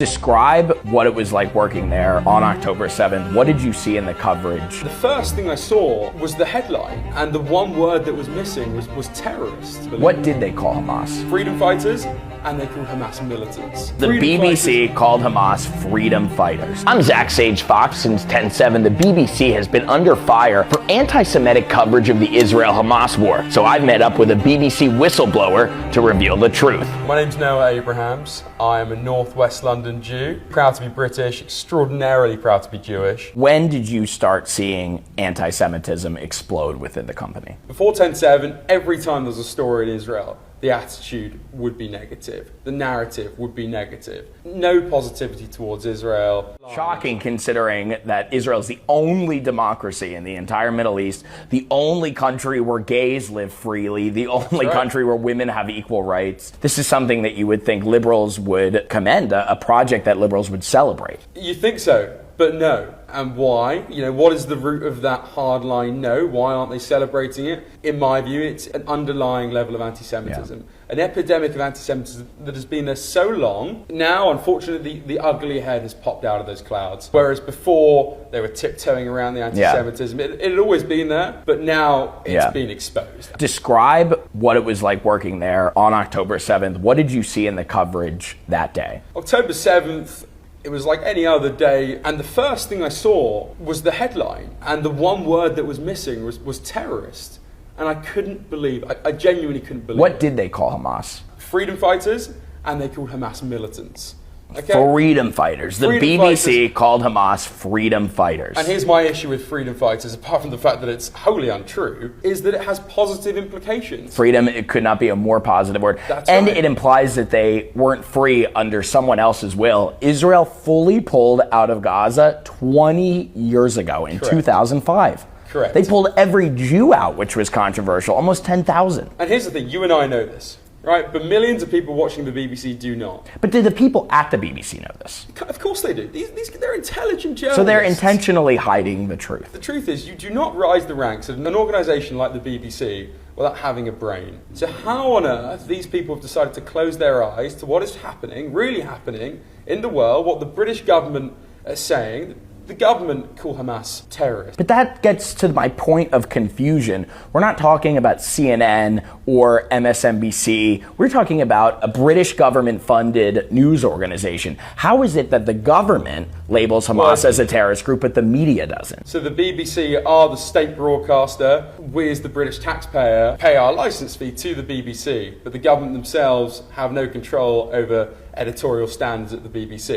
Describe what it was like working there on October 7th. What did you see in the coverage? The first thing I saw was the headline, and the one word that was missing was terrorist. What did they call Hamas? Freedom fighters, and they called Hamas militants. The BBC called Hamas freedom fighters. I'm Zach Sage Fox. Since 10/7, the BBC has been under fire for anti-Semitic coverage of the Israel-Hamas war. So I've met up with a BBC whistleblower to reveal the truth. My name's Noah Abrahams. I am a Northwest London Jew, proud to be British, extraordinarily proud to be Jewish. When did you start seeing anti-Semitism explode within the company? Before 10/7, every time there's a story in Israel, the attitude would be negative. The narrative would be negative. No positivity towards Israel. Shocking, considering that Israel is the only democracy in the entire Middle East, the only country where gays live freely, the only country where women have equal rights. This is something that you would think liberals would commend, a project that liberals would celebrate. You think so, but no. And why? What is the root of that hard line no? Why aren't they celebrating it? In my view, it's an underlying level of anti-Semitism. Yeah. An epidemic of anti-Semitism that has been there so long. Now, unfortunately, the ugly head has popped out of those clouds. Whereas before, they were tiptoeing around the anti-Semitism. It had always been there, but now it's been exposed. Describe what it was like working there on October 7th. What did you see in the coverage that day? October 7th, it was like any other day, and the first thing I saw was the headline, and the one word that was missing was terrorist. And I couldn't believe, I genuinely couldn't believe What it. did they call Hamas? Freedom fighters, and they called Hamas militants. Okay? Freedom fighters. The BBC called Hamas freedom fighters. And here's my issue with freedom fighters, apart from the fact that it's wholly untrue, is that it has positive implications. Freedom, it could not be a more positive word. And it implies that they weren't free under someone else's will. Israel fully pulled out of Gaza 20 years ago in 2005. Correct. They pulled every Jew out, which was controversial, almost 10,000. And here's the thing, you and I know this. Right, but millions of people watching the BBC do not. But do the people at the BBC know this? Of course they do. They're intelligent journalists. So they're intentionally hiding the truth. The truth is, you do not rise the ranks of an organisation like the BBC without having a brain. So how on earth these people have decided to close their eyes to what is happening, really happening, in the world, what the British government is saying. The government call Hamas terrorists. But that gets to my point of confusion. We're not talking about CNN or MSNBC. We're talking about a British government-funded news organization. How is it that the government labels Hamas as a terrorist group, but the media doesn't? So the BBC are the state broadcaster. We as the British taxpayer pay our licence fee to the BBC, but the government themselves have no control over editorial standards at the BBC.